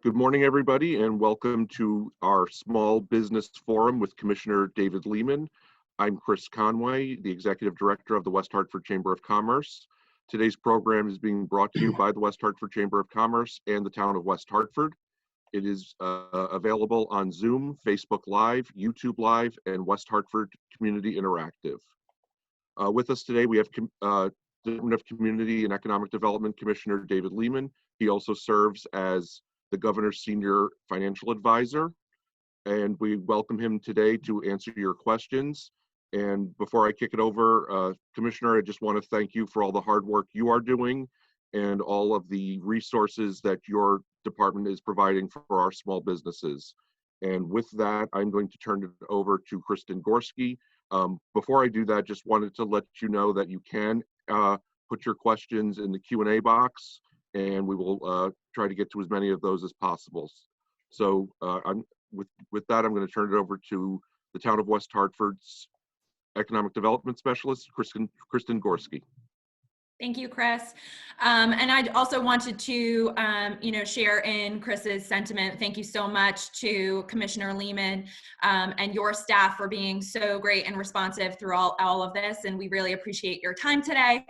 Good morning, everybody, and welcome to our Small Business Forum with Commissioner David Lehman. I'm Chris Conway, the Executive Director of the West Hartford Chamber of Commerce. Today's program is being brought to you by the West Hartford Chamber of Commerce and the town of West Hartford. It is available on Zoom, Facebook Live, YouTube Live, and West Hartford Community Interactive. With us today, we have Department of Community and Economic Development Commissioner David Lehman. He also serves as the Governor's Senior Financial Advisor, and we welcome him today to answer your questions. And before I kick it over, Commissioner, I just want to thank you for all the hard work you are doing and all of the resources that your department is providing for our small businesses. And with that, I'm going to turn it over to Kristen Gorski. Before I do that, just wanted to let you know that you can put your questions in the Q&A box, and we will try to get to as many of those as possible. So with that, I'm going to turn it over to the town of West Hartford's Economic Development Specialist, Kristen Gorski. Thank you, Chris. And I also wanted to, share in Chris's sentiment. Thank you so much to Commissioner Lehman and your staff for being so great and responsive through all of this. And we really appreciate your time today.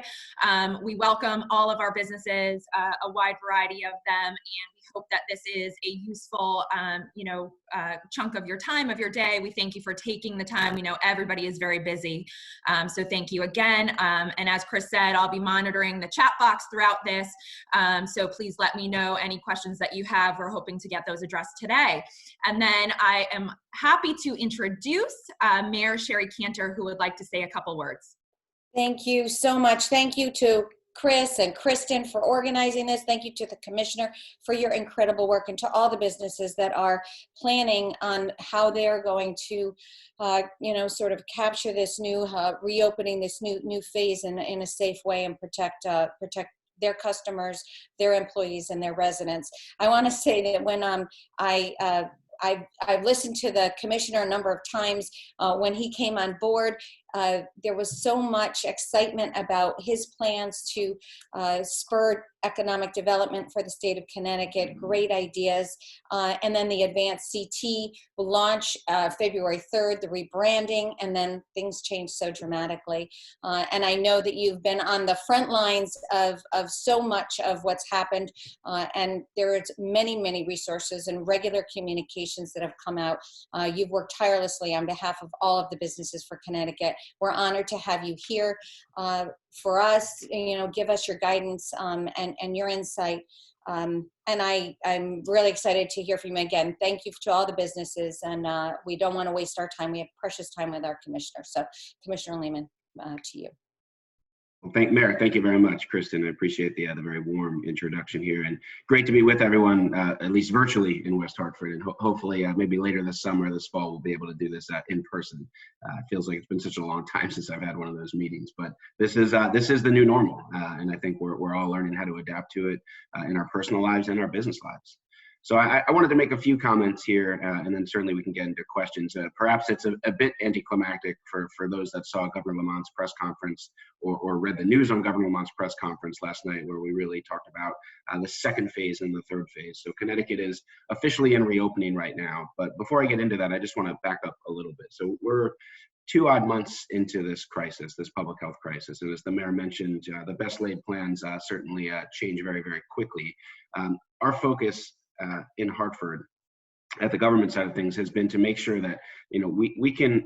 We welcome all of our businesses, a wide variety of them, and we hope that this is a useful, chunk of your time, of your day. We thank you for taking the time. We know everybody is very busy. So thank you again. And as Chris said, I'll be monitoring the chat box throughout this. So please let me know any questions that you have. We're hoping to get those addressed today. And then I am happy to introduce Mayor Sherry Cantor, who would like to say a couple words. Thank you so much. Thank you to Chris and Kristen for organizing this. Thank you to the Commissioner for your incredible work, and to all the businesses that are planning on how they're going to, sort of capture this new reopening, this new phase in a safe way, and protect their customers, their employees, and their residents. I want to say that when I've listened to the Commissioner a number of times when he came on board. There was so much excitement about his plans to spur economic development for the state of Connecticut, great ideas. And then the advanced CT will launch February 3rd, the rebranding, and then things changed so dramatically. And I know that you've been on the front lines of so much of what's happened, and there's many resources and regular communications that have come out. You've worked tirelessly on behalf of all of the businesses for Connecticut. We're honored to have you here for us, give us your guidance and your insight. And I'm really excited to hear from you again. Thank you to all the businesses, and we don't want to waste our time. We have precious time with our Commissioner. So Commissioner Lehman, to you. Well, Mayor, thank you very much, Kristen. I appreciate the very warm introduction here, and great to be with everyone, at least virtually in West Hartford, and hopefully maybe later this summer, this fall, we'll be able to do this in person. It feels like it's been such a long time since I've had one of those meetings, but this is the new normal, and I think we're all learning how to adapt to it in our personal lives and our business lives. So I wanted to make a few comments here, and then certainly we can get into questions. Perhaps it's a bit anticlimactic for those that saw Governor Lamont's press conference or read the news on Governor Lamont's press conference last night, where we really talked about the second phase and the third phase. So Connecticut is officially in reopening right now. But before I get into that, I just want to back up a little bit. So we're 2 odd months into this crisis, this public health crisis. And as the mayor mentioned, the best laid plans certainly change very quickly. Our focus in Hartford at the government side of things has been to make sure that we can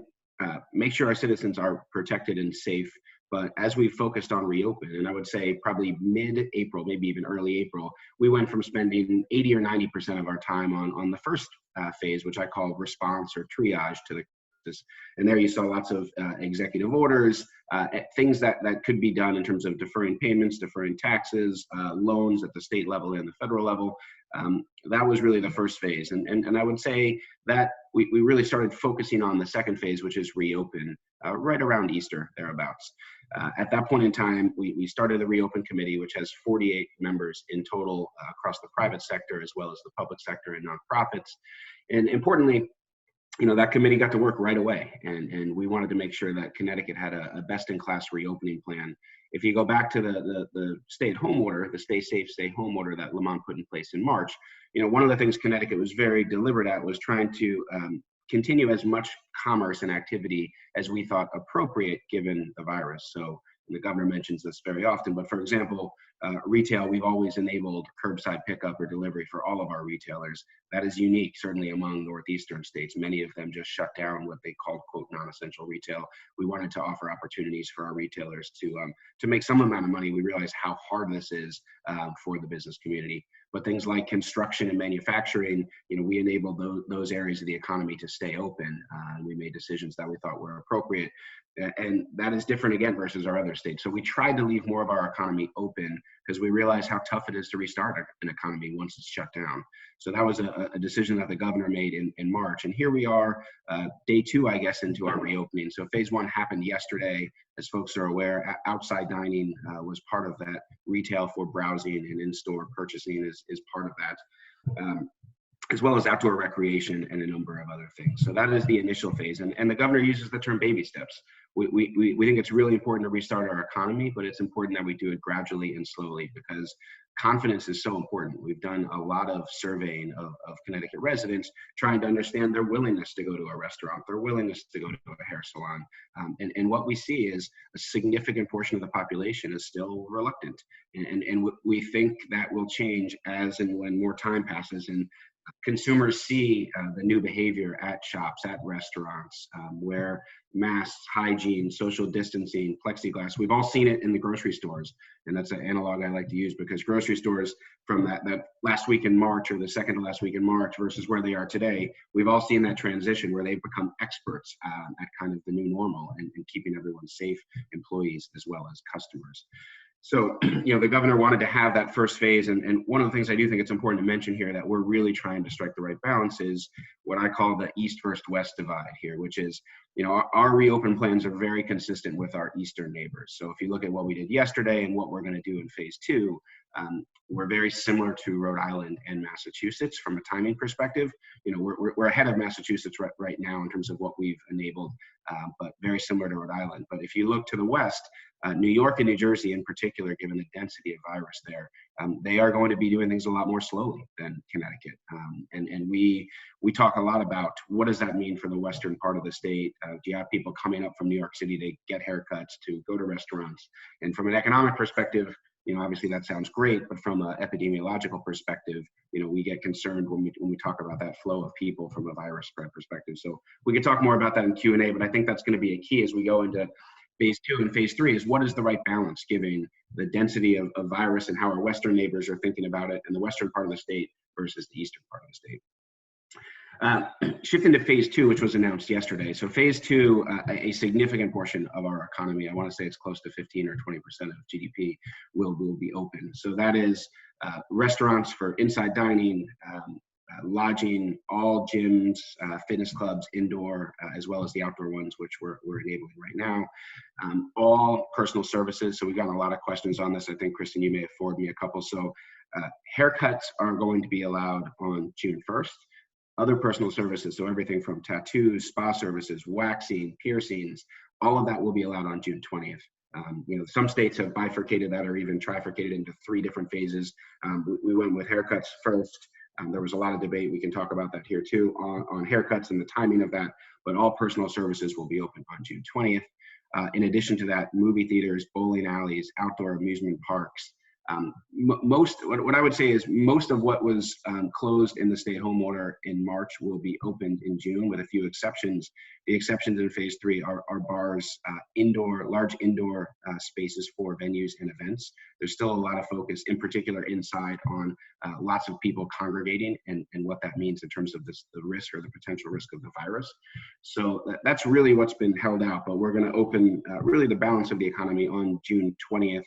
make sure our citizens are protected and safe. But as we focused on reopen, and I would say probably mid-April, maybe even early April, we went from spending 80 or 90% of our time on the first phase, which I call response or triage to the crisis. And there you saw lots of executive orders, things that could be done in terms of deferring payments, deferring taxes, loans at the state level and the federal level. That was really the first phase. And I would say that we really started focusing on the second phase, which is reopen, right around Easter, thereabouts. At that point in time, we started the Reopen Committee, which has 48 members in total across the private sector as well as the public sector and nonprofits. And importantly, that committee got to work right away, and we wanted to make sure that Connecticut had a best-in-class reopening plan if you go back to the stay-at-home order, the stay safe, stay home order that Lamont put in place in March, one of the things Connecticut was very deliberate at was trying to continue as much commerce and activity as we thought appropriate given the virus. So the governor mentions this very often, but for example, retail, we've always enabled curbside pickup or delivery for all of our retailers. That is unique, certainly among northeastern states. Many of them just shut down what they called, quote, non-essential retail. We wanted to offer opportunities for our retailers to make some amount of money. We realize how hard this is for the business community. But things like construction and manufacturing, we enabled those areas of the economy to stay open. We made decisions that we thought were appropriate. And that is different again versus our other states. So we tried to leave more of our economy open because we realize how tough it is to restart an economy once it's shut down. So that was a decision that the governor made in March. And here we are, day 2, I guess, into our reopening. So phase 1 happened yesterday. As folks are aware, outside dining was part of that. Retail for browsing and in-store purchasing is part of that. As well as outdoor recreation and a number of other things. So that is the initial phase. And the governor uses the term baby steps. We think it's really important to restart our economy, but it's important that we do it gradually and slowly because confidence is so important. We've done a lot of surveying of Connecticut residents trying to understand their willingness to go to a restaurant, their willingness to go to a hair salon. And what we see is a significant portion of the population is still reluctant. And we think that will change as and when more time passes and consumers see the new behavior at shops, at restaurants, where masks, hygiene, social distancing, plexiglass, we've all seen it in the grocery stores. And that's an analog I like to use because grocery stores from that last week in March or the second to last week in March versus where they are today, we've all seen that transition where they've become experts at kind of the new normal and keeping everyone safe, employees as well as customers. So, the governor wanted to have that first phase. And one of the things I do think it's important to mention here that we're really trying to strike the right balance is what I call the East versus West divide here, which is, our reopen plans are very consistent with our Eastern neighbors. So if you look at what we did yesterday and what we're going to do in phase 2, we're very similar to Rhode Island and Massachusetts from a timing perspective. We're ahead of Massachusetts right now in terms of what we've enabled, but very similar to Rhode Island. But if you look to the West, New York and New Jersey in particular, given the density of virus there, they are going to be doing things a lot more slowly than Connecticut. And we talk a lot about what does that mean for the western part of the state? Do you have people coming up from New York City to get haircuts, to go to restaurants? And from an economic perspective, obviously that sounds great, but from an epidemiological perspective, we get concerned when we talk about that flow of people from a virus spread perspective. So we could talk more about that in Q&A, but I think that's going to be a key as we go into phase 2 and phase 3 is what is the right balance given the density of virus and how our western neighbors are thinking about it in the western part of the state versus the eastern part of the state. Shifting to phase 2, which was announced yesterday. So phase 2, a significant portion of our economy, I want to say it's close to 15 or 20% of GDP will be open. So that is restaurants for inside dining, lodging, all gyms, fitness clubs, indoor, as well as the outdoor ones, which we're enabling right now. All personal services. So we've gotten a lot of questions on this. I think, Kristen, you may have forwarded me a couple. So haircuts are going to be allowed on June 1st. Other personal services, so everything from tattoos, spa services, waxing, piercings, all of that will be allowed on June 20th. Some states have bifurcated that or even trifurcated into 3 different phases. We went with haircuts first. There was a lot of debate. We can talk about that here too on haircuts and the timing of that, but all personal services will be open on June 20th. In addition to that, movie theaters, bowling alleys, outdoor amusement parks, what I would say is most of what was closed in the stay-at-home order in March will be opened in June with a few exceptions. The exceptions in phase 3 are bars, large indoor spaces for venues and events. There's still a lot of focus, in particular inside, on lots of people congregating and what that means in terms of the risk or the potential risk of the virus. So that's really what's been held out, but we're going to open really the balance of the economy on June 20th.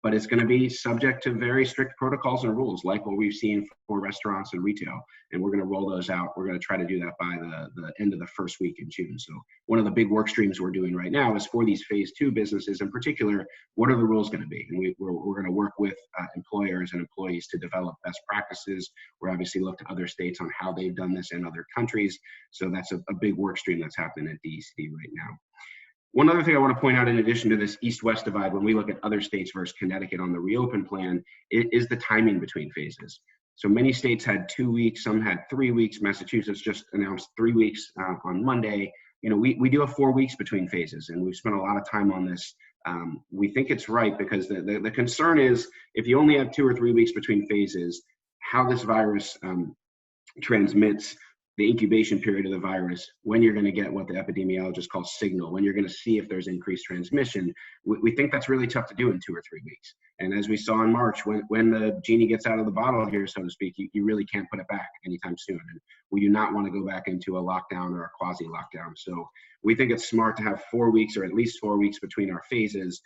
But it's going to be subject to very strict protocols and rules like what we've seen for restaurants and retail. And we're going to roll those out. We're going to try to do that by the end of the first week in June. So one of the big work streams we're doing right now is for these phase 2 businesses in particular, what are the rules going to be? And we're going to work with employers and employees to develop best practices. We're obviously look to other states on how they've done this in other countries. So that's a big work stream that's happening at DECD right now. One other thing I want to point out in addition to this east-west divide, when we look at other states versus Connecticut on the reopen plan, is the timing between phases. So many states had 2 weeks, some had 3 weeks. Massachusetts just announced 3 weeks on Monday. We do have 4 weeks between phases, and we've spent a lot of time on this. We think it's right because the concern is if you only have 2 or 3 weeks between phases, how this virus transmits, the incubation period of the virus, when you're going to get what the epidemiologists call signal, when you're going to see if there's increased transmission. We think that's really tough to do in 2 or 3 weeks. And as we saw in March, when the genie gets out of the bottle here, so to speak, you really can't put it back anytime soon. And we do not want to go back into a lockdown or a quasi-lockdown. So we think it's smart to have 4 weeks or at least 4 weeks between our phases,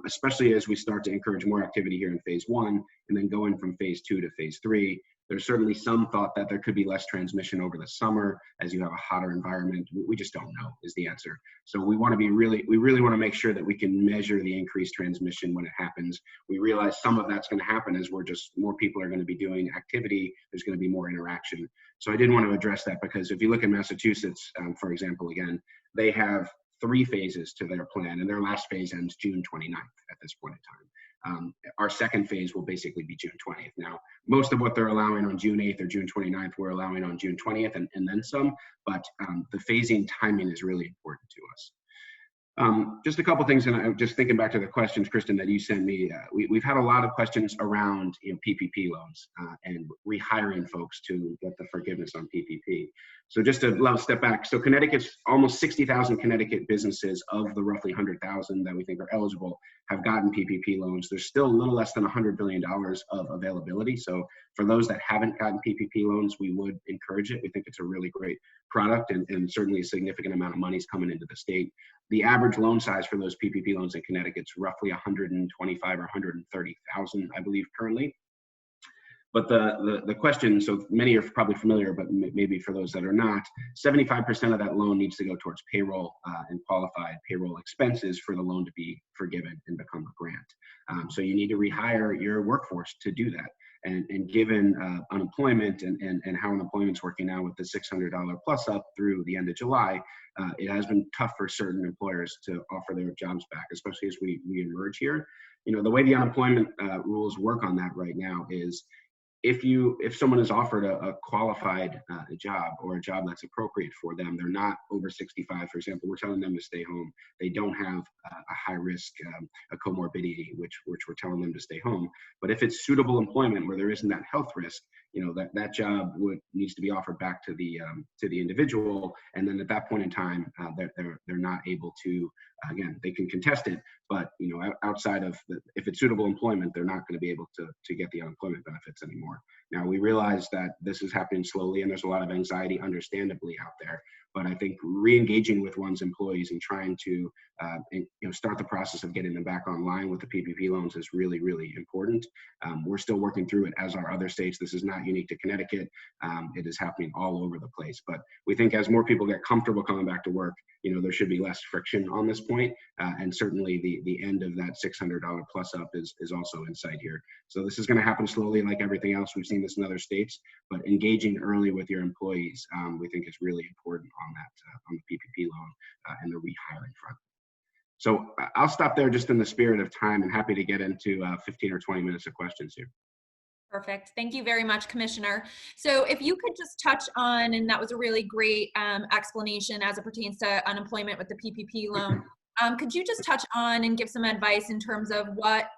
especially as we start to encourage more activity here in phase 1 and then going from phase 2 to phase 3. There's certainly some thought that there could be less transmission over the summer as you have a hotter environment. We just don't know is the answer. So we really want to make sure that we can measure the increased transmission when it happens. We realize some of that's going to happen as more people are going to be doing activity. There's going to be more interaction. So I did want to address that because if you look at Massachusetts, for example, again, they have 3 phases to their plan and their last phase ends June 29th at this point in time. Our second phase will basically be June 20th. Now, most of what they're allowing on June 8th or June 29th, we're allowing on June 20th and then some, but the phasing timing is really important to us. Just a couple things, and I'm just thinking back to the questions, Kristen, that you sent me. We've had a lot of questions around PPP loans and rehiring folks to get the forgiveness on PPP. So just to step back, so Connecticut's almost 60,000 Connecticut businesses of the roughly 100,000 that we think are eligible have gotten PPP loans. There's still a little less than $100 billion of availability. So for those that haven't gotten PPP loans, we would encourage it. We think it's a really great product and certainly a significant amount of money is coming into the state. The average loan size for those PPP loans in Connecticut's roughly 125 or 130,000, I believe, currently. But the question, so many are probably familiar, but maybe for those that are not, 75% of that loan needs to go towards payroll and qualified payroll expenses for the loan to be forgiven and become a grant. So you need to rehire your workforce to do that. And given unemployment and how unemployment's working now with the $600 plus up through the end of July, it has been tough for certain employers to offer their jobs back, especially as we emerge here. The way the unemployment rules work on that right now is if someone is offered a qualified job or a job that's appropriate for them, they're not over 65, for example, we're telling them to stay home. They don't have a high risk, a comorbidity, which we're telling them to stay home. But if it's suitable employment where there isn't that health risk, that job needs to be offered back to the individual. And then at that point in time, they're not able to, again, they can contest it, but outside of if it's suitable employment, they're not going to be able to get the unemployment benefits anymore. Now we realize that this is happening slowly and there's a lot of anxiety understandably out there, but I think re-engaging with one's employees and trying to start the process of getting them back online with the PPP loans is really, really important. We're still working through it as are other states. This is not unique to Connecticut. It is happening all over the place, but we think as more people get comfortable coming back to work, there should be less friction on this point. And certainly the end of that $600 plus up is also in sight here. So this is going to happen slowly like everything else. We've seen this in other states, but engaging early with your employees, we think is really important on the PPP loan and the rehiring front. So I'll stop there just in the spirit of time and happy to get into 15 or 20 minutes of questions here. Perfect. Thank you very much, Commissioner. So if you could just touch on, and that was a really great explanation as it pertains to unemployment with the PPP loan. Could you just touch on and give some advice in terms of what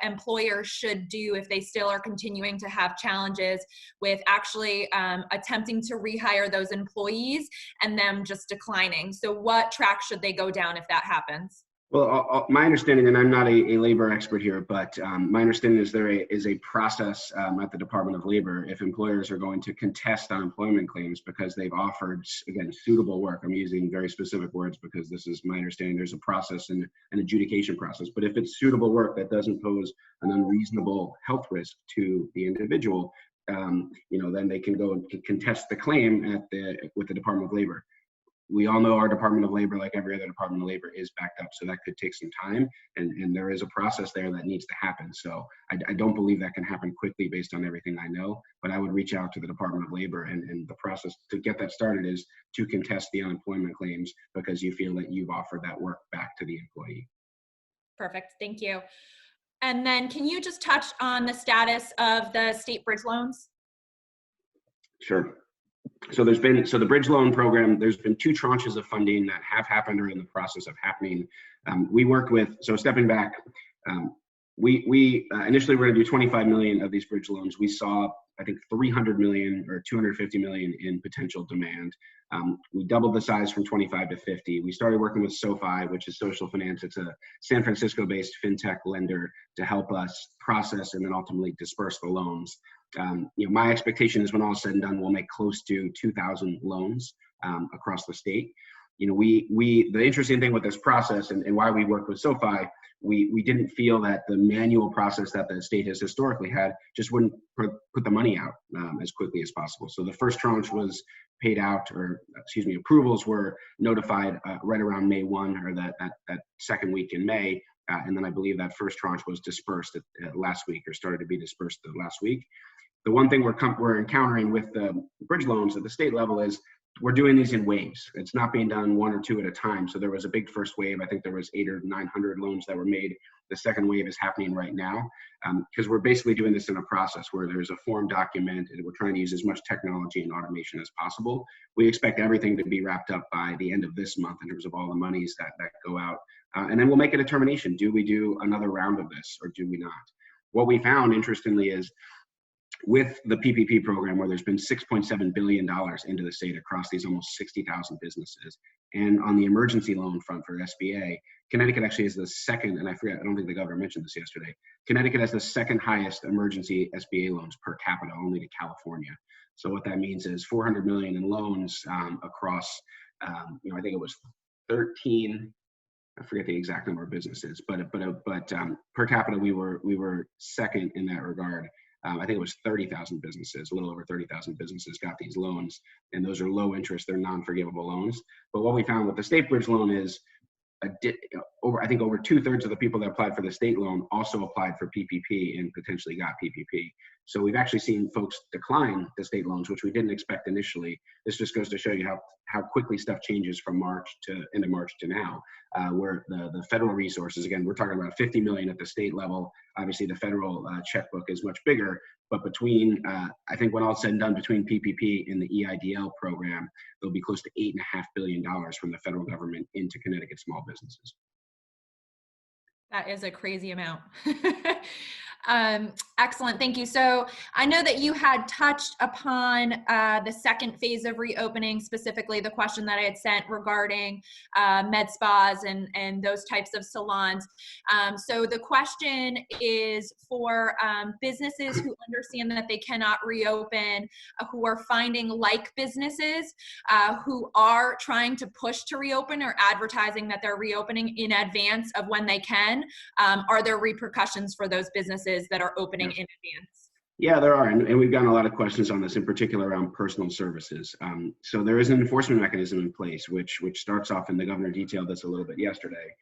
employers should do if they still are continuing to have challenges with actually attempting to rehire those employees and them just declining? So what track should they go down if that happens? Well, my understanding, and I'm not a labor expert here, but my understanding is there is a process at the Department of Labor if employers are going to contest unemployment claims because they've offered, again, suitable work. I'm using very specific words because this is my understanding. There's a process and an adjudication process. But if it's suitable work that doesn't pose an unreasonable health risk to the individual, then they can go and contest the claim with the Department of Labor. we all know our Department of Labor, like every other Department of Labor, is backed up. So that could take some time, and there is a process there that needs to happen. So I don't believe that can happen quickly based on everything I know, but I would reach out to the Department of Labor, and the process to get that started is to contest the unemployment claims because you feel that you've offered that work back to the employee. Perfect, thank you. And then can you just touch on the status of the state bridge loans? Sure. So the bridge loan program, there's been 2 tranches of funding that have happened or in the process of happening. We worked with, so stepping back, we initially were going to do 25 million of these bridge loans. We saw, I think, 300 million or 250 million in potential demand. We doubled the size from 25 to 50. We started working with SoFi, which is Social Finance. It's a San Francisco-based fintech lender to help us process and then ultimately disperse the loans. My expectation is when all is said and done, we'll make close to 2,000 loans across the state. The interesting thing with this process and why we worked with SoFi, we didn't feel that the manual process that the state has historically had just wouldn't put the money out as quickly as possible. So the first tranche was paid out, approvals were notified right around May 1, or that second week in May. And then I believe that first tranche was dispersed last week, or started to be dispersed last week. The one thing we're encountering with the bridge loans at the state level is we're doing these in waves. It's not being done 1 or 2 at a time. So there was a big first wave. I think there was 800 or 900 loans that were made. The second wave is happening right now because we're basically doing this in a process where there's a form document and we're trying to use as much technology and automation as possible. We expect everything to be wrapped up by the end of this month in terms of all the monies that go out. And then we'll make a determination. Do we do another round of this or do we not? What we found, interestingly, is with the PPP program, where there's been $6.7 billion into the state across these almost 60,000 businesses. And on the emergency loan front for SBA, Connecticut actually is the second, and I don't think the governor mentioned this yesterday, Connecticut has the second highest emergency SBA loans per capita, only to California. So what that means is 400 million in loans across, I think it was 13, I forget the exact number of businesses, but per capita, we were second in that regard. I think it was 30,000 businesses, a little over 30,000 businesses got these loans, and those are low interest, they're non-forgivable loans. But what we found with the state bridge loan is I think over 2/3 of the people that applied for the state loan also applied for PPP and potentially got PPP. So we've actually seen folks decline the state loans, which we didn't expect initially. This just goes to show you how quickly stuff changes from end of March to now, where the federal resources, again, we're talking about 50 million at the state level. Obviously the federal checkbook is much bigger, but between, I think when all said and done, between PPP and the EIDL program, there'll be close to $8.5 billion from the federal government into Connecticut small businesses. That is a crazy amount. Excellent, thank you. So I know that you had touched upon the second phase of reopening, specifically the question that I had sent regarding med spas and those types of salons. So the question is for businesses who understand that they cannot reopen, who are finding like businesses who are trying to push to reopen or advertising that they're reopening in advance of when they can. Are there repercussions for those businesses that are opening in advance? Yeah, there are, and we've gotten a lot of questions on this, in particular around personal services. So there is an enforcement mechanism in place, which starts off, and the governor detailed this a little bit yesterday.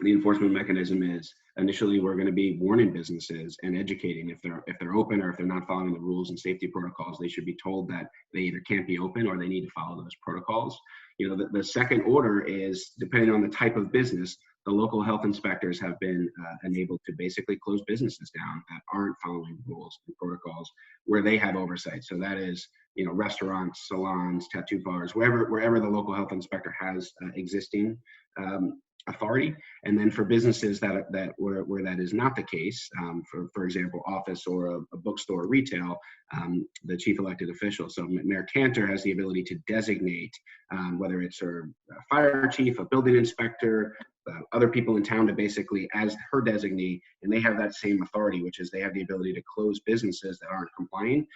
The enforcement mechanism is initially we're going to be warning businesses and educating if they're open or if they're not following the rules and safety protocols. They should be told that they either can't be open or they need to follow those protocols. The second order is, depending on the type of business, the local health inspectors have been enabled to basically close businesses down that aren't following rules and protocols where they have oversight. So that is, restaurants, salons, tattoo bars, wherever the local health inspector has existing authority. And then for businesses where that is not the case, for example, office or a bookstore or retail, the chief elected official. So Mayor Cantor has the ability to designate whether it's a fire chief, a building inspector, other people in town to basically as her designee, and they have that same authority, which is they have the ability to close businesses that aren't complying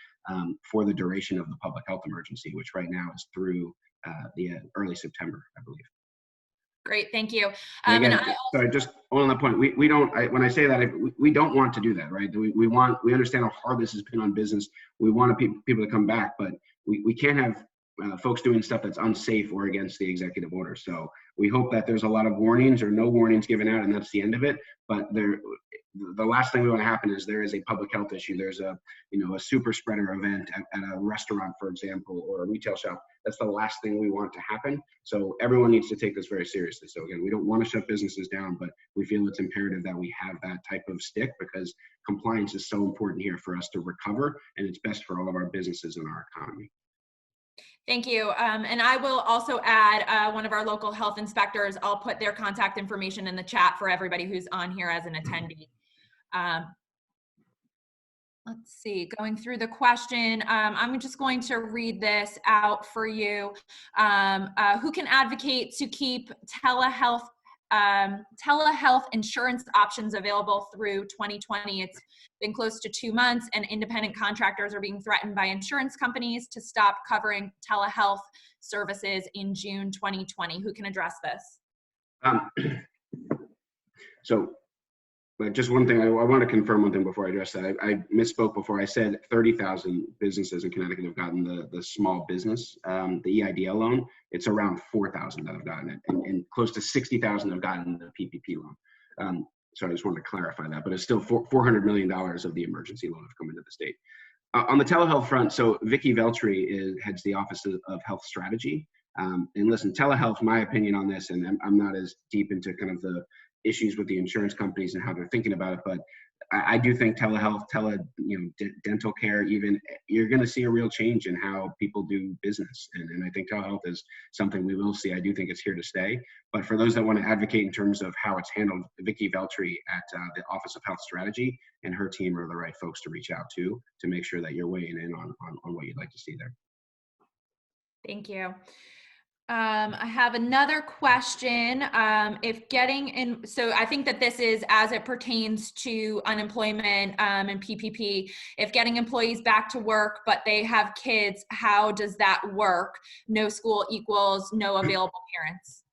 for the duration of the public health emergency, which right now is through the early September, I believe. Great, thank you. Again, sorry, just on that point, we don't. When I say that, we don't want to do that, right? We understand how hard this has been on business. We want people to come back, but we can't have folks doing stuff that's unsafe or against the executive order. So we hope that there's a lot of warnings or no warnings given out, and that's the end of it. But the last thing we want to happen is there is a public health issue. There's a super spreader event at a restaurant, for example, or a retail shop. That's the last thing we want to happen. So everyone needs to take this very seriously. So again, we don't want to shut businesses down, but we feel it's imperative that we have that type of stick, because compliance is so important here for us to recover, and it's best for all of our businesses and our economy. Thank you. And I will also add one of our local health inspectors. I'll put their contact information in the chat for everybody who's on here as an attendee. Let's see, going through the question, I'm just going to read this out for you. Who can advocate to keep telehealth insurance options available through 2020? It's been close to 2 months, and independent contractors are being threatened by insurance companies to stop covering telehealth services in June 2020. Who can address this? So just one thing, I want to confirm one thing before I address that. I misspoke before. I said 30,000 businesses in Connecticut have gotten the small business, the EIDL loan. It's around 4,000 that have gotten it, and close to 60,000 have gotten the PPP loan. So I just wanted to clarify that, but it's still $400 million of the emergency loan have come into the state. On the telehealth front, so Vicki Veltri heads the Office of Health Strategy. And listen, telehealth, my opinion on this, and I'm not as deep into kind of the issues with the insurance companies and how they're thinking about it, but I do think telehealth, dental care, even, you're going to see a real change in how people do business. And I think telehealth is something we will see. I do think it's here to stay. But for those that want to advocate in terms of how it's handled, Vicki Veltri at the Office of Health Strategy and her team are the right folks to reach out to make sure that you're weighing in on what you'd like to see there. Thank you. I have another question. So I think that this is as it pertains to unemployment and PPP. If getting employees back to work, but they have kids, how does that work? No school equals no available parents.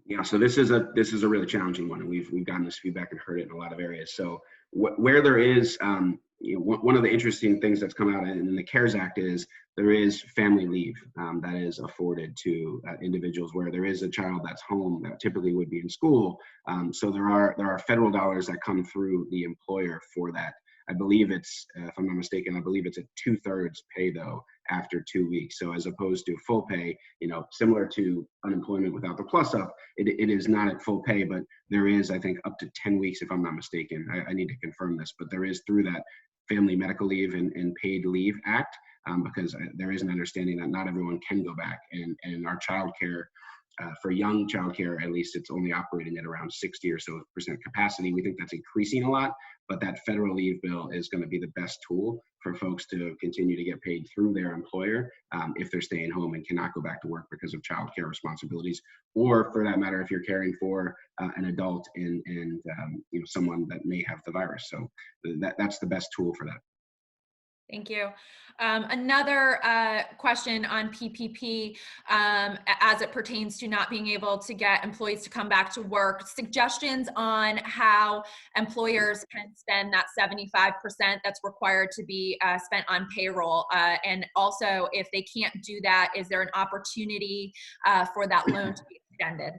Yeah, so this is a really challenging one, and we've gotten this feedback and heard it in a lot of areas. So where there is, one of the interesting things that's come out in the CARES Act is there is family leave that is afforded to individuals where there is a child that's home that typically would be in school. So there are federal dollars that come through the employer for that. I believe it's, if I'm not mistaken, I believe it's a 2/3 pay though after 2 weeks. So as opposed to full pay, similar to unemployment without the plus up, it is not at full pay, but there is, I think, up to 10 weeks, if I'm not mistaken. I need to confirm this, but there is through that Family Medical Leave and Paid Leave Act, because there is an understanding that not everyone can go back, and our childcare, for young childcare, at least, it's only operating at around 60% or so capacity. We think that's increasing a lot, but that federal leave bill is going to be the best tool for folks to continue to get paid through their employer if they're staying home and cannot go back to work because of childcare responsibilities, or for that matter, if you're caring for an adult and someone that may have the virus. So that's the best tool for that. Thank you. Another question on PPP as it pertains to not being able to get employees to come back to work. Suggestions on how employers can spend that 75% that's required to be spent on payroll. And also, if they can't do that, is there an opportunity for that loan to be extended?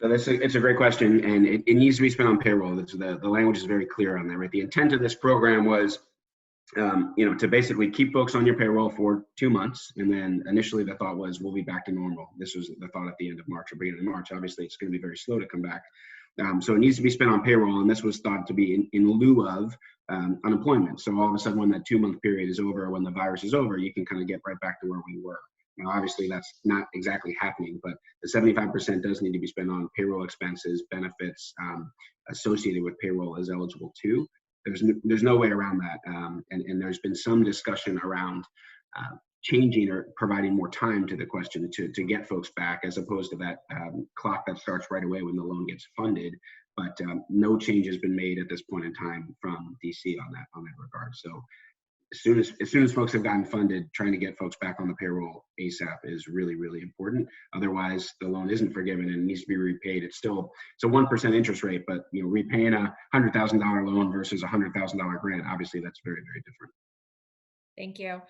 So it's a great question, and it needs to be spent on payroll. The language is very clear on that, right? The intent of this program was to basically keep folks on your payroll for 2 months. And then initially the thought was, we'll be back to normal. This was the thought at the end of March or beginning of March. Obviously, it's going to be very slow to come back. So it needs to be spent on payroll. And this was thought to be in lieu of unemployment. So all of a sudden, when that 2-month period is over, when the virus is over, you can kind of get right back to where we were. Now, obviously, that's not exactly happening, but the 75% does need to be spent on payroll expenses, benefits associated with payroll is eligible too. There's no way around that, and there's been some discussion around changing or providing more time to the question to get folks back, as opposed to that clock that starts right away when the loan gets funded. But no change has been made at this point in time from DC on that regard. So as soon as folks have gotten funded, trying to get folks back on the payroll ASAP is really, really important. Otherwise, the loan isn't forgiven and needs to be repaid. It's a 1% interest rate, but repaying a $100,000 loan versus a $100,000 grant, obviously that's very, very different. Thank you.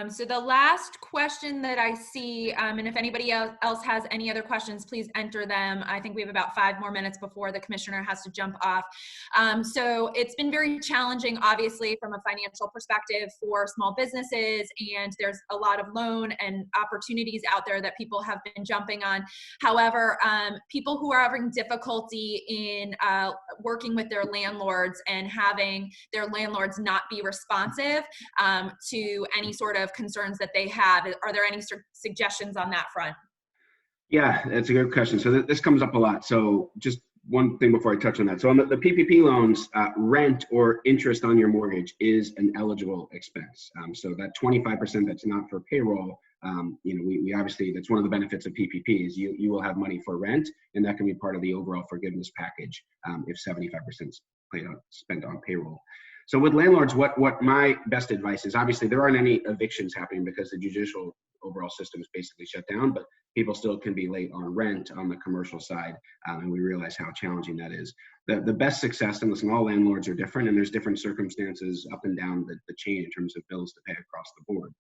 So the last question that I see, and if anybody else has any other questions, please enter them. I think we have about 5 more minutes before the commissioner has to jump off. So it's been very challenging, obviously, from a financial perspective for small businesses, and there's a lot of loan and opportunities out there that people have been jumping on. However, people who are having difficulty in working with their landlords and having their landlords not be responsive to any sort of concerns that they have. Are there any suggestions on that front? Yeah, that's a good question. So this comes up a lot. So just one thing before I touch on that. So on the PPP loans, rent or interest on your mortgage is an eligible expense. So that 25% that's not for payroll, we obviously, that's one of the benefits of PPP is you will have money for rent, and that can be part of the overall forgiveness package if 75% is spent on payroll. So with landlords, what my best advice is, obviously there aren't any evictions happening because the judicial overall system is basically shut down, but people still can be late on rent on the commercial side, and we realize how challenging that is. The best success, and listen, all landlords are different, and there's different circumstances up and down the chain in terms of bills to pay across the board.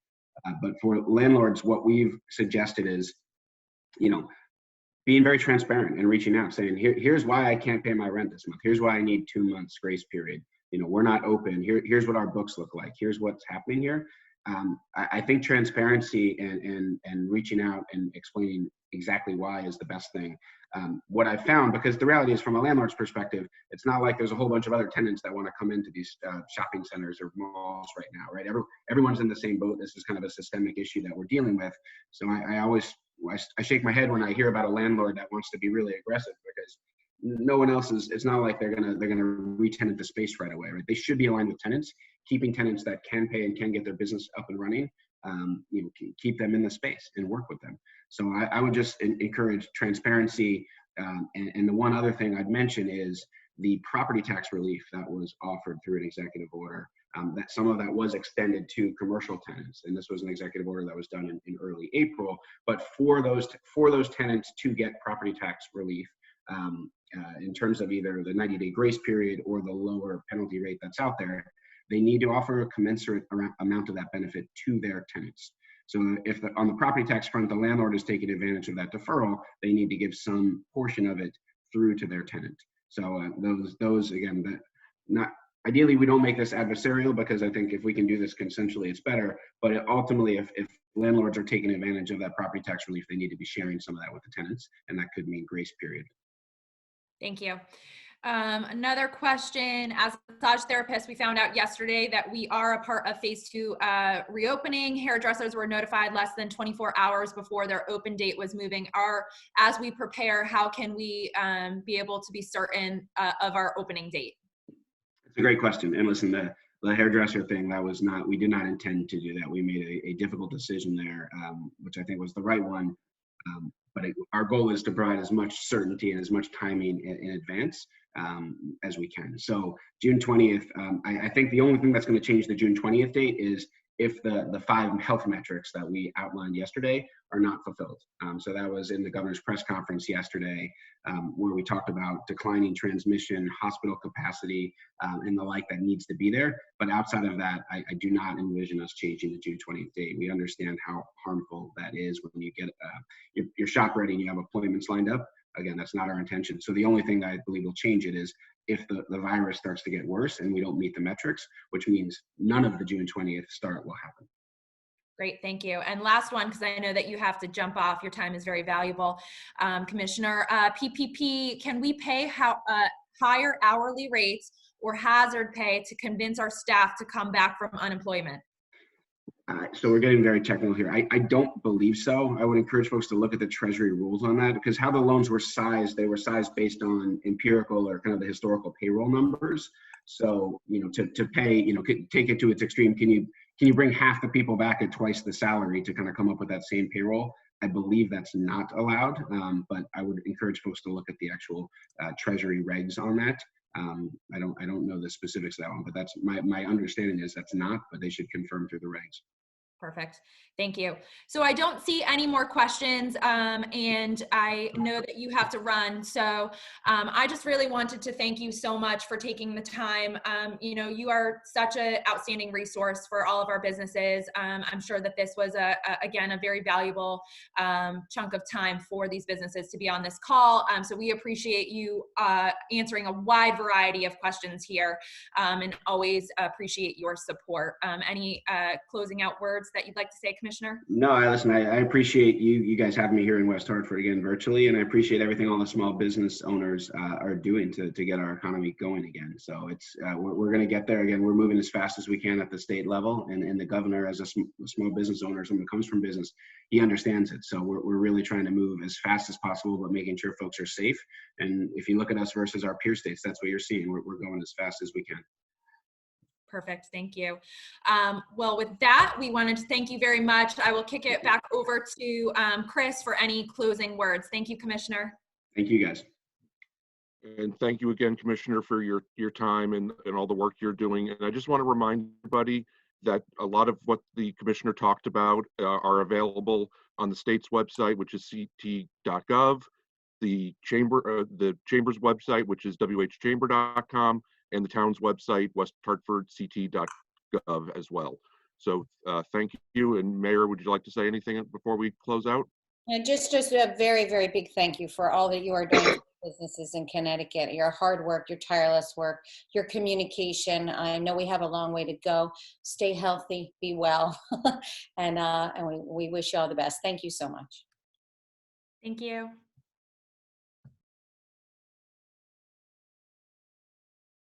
But for landlords, what we've suggested is, being very transparent and reaching out, saying, here's why I can't pay my rent this month. Here's why I need 2 months grace period. We're not open. Here's what our books look like. Here's what's happening here. I think transparency and reaching out and explaining exactly why is the best thing. What I've found, because the reality is from a landlord's perspective, it's not like there's a whole bunch of other tenants that want to come into these shopping centers or malls right now, right? Everyone's in the same boat. This is kind of a systemic issue that we're dealing with. So I shake my head when I hear about a landlord that wants to be really aggressive, because no one else is. It's not like they're gonna re-tenant the space right away, right? They should be aligned with tenants, keeping tenants that can pay and can get their business up and running. Keep them in the space and work with them. So I would just encourage transparency. And the one other thing I'd mention is the property tax relief that was offered through an executive order. That some of that was extended to commercial tenants, and this was an executive order that was done in early April. But for those tenants to get property tax relief, in terms of either the 90-day grace period or the lower penalty rate that's out there, they need to offer a commensurate amount of that benefit to their tenants. So if on the property tax front, the landlord is taking advantage of that deferral, they need to give some portion of it through to their tenant. So those again, that not ideally we don't make this adversarial, because I think if we can do this consensually, it's better. But ultimately, if landlords are taking advantage of that property tax relief, they need to be sharing some of that with the tenants, and that could mean grace period. Thank you. Another question, as a massage therapist, we found out yesterday that we are a part of phase 2 reopening. Hairdressers were notified less than 24 hours before their open date was moving. As we prepare, how can we be able to be certain of our opening date? It's a great question. And listen, the hairdresser thing, we did not intend to do that. We made a difficult decision there, which I think was the right one. But our goal is to provide as much certainty and as much timing in advance as we can. So June 20th, I think the only thing that's going to change the June 20th date is if the 5 health metrics that we outlined yesterday are not fulfilled. So that was in the governor's press conference yesterday, where we talked about declining transmission, hospital capacity, and the like that needs to be there. But outside of that, I do not envision us changing the June 20th date. We understand how harmful that is when you get your shop ready and you have appointments lined up. Again, that's not our intention. So the only thing that I believe will change it is if the virus starts to get worse and we don't meet the metrics, which means none of the June 20th start will happen. Great, thank you. And last one, because I know that you have to jump off, your time is very valuable. Commissioner, PPP, can we pay higher hourly rates or hazard pay to convince our staff to come back from unemployment? So we're getting very technical here. I don't believe so. I would encourage folks to look at the Treasury rules on that, because how the loans were sized, they were sized based on empirical or kind of the historical payroll numbers. So, to pay, take it to its extreme. Can you bring half the people back at twice the salary to kind of come up with that same payroll? I believe that's not allowed, but I would encourage folks to look at the actual Treasury regs on that. I don't know the specifics of that one, but that's my understanding is that's not, but they should confirm through the regs. Perfect. Thank you. So I don't see any more questions, and I know that you have to run. So I just really wanted to thank you so much for taking the time. You know, you are such an outstanding resource for all of our businesses. I'm sure that this was, again, a very valuable chunk of time for these businesses to be on this call. So we appreciate you answering a wide variety of questions here, and always appreciate your support. Any closing out words that you'd like to say, Commissioner? No, I appreciate you guys having me here in West Hartford again virtually, and I appreciate everything all the small business owners are doing to get our economy going again. So it's we're going to get there again. We're moving as fast as we can at the state level, and the governor, as a small business owner, someone who comes from business, he understands it. So we're really trying to move as fast as possible, but making sure folks are safe. And if you look at us versus our peer states, that's what you're seeing. We're going as fast as we can. Perfect. Thank you. Well, with that, we wanted to thank you very much. I will kick it back over to Chris for any closing words. Thank you, Commissioner. Thank you, guys. And thank you again, Commissioner, for your time and all the work you're doing. And I just want to remind everybody that a lot of what the Commissioner talked about are available on the state's website, which is ct.gov, the Chamber's website, which is whchamber.com, and the town's website, westhartfordct.gov as well. So thank you. And Mayor, would you like to say anything before we close out? And just a very, very big thank you for all that you are doing for businesses in Connecticut, your hard work, your tireless work, your communication. I know we have a long way to go. Stay healthy, be well, and we wish you all the best. Thank you so much. Thank you.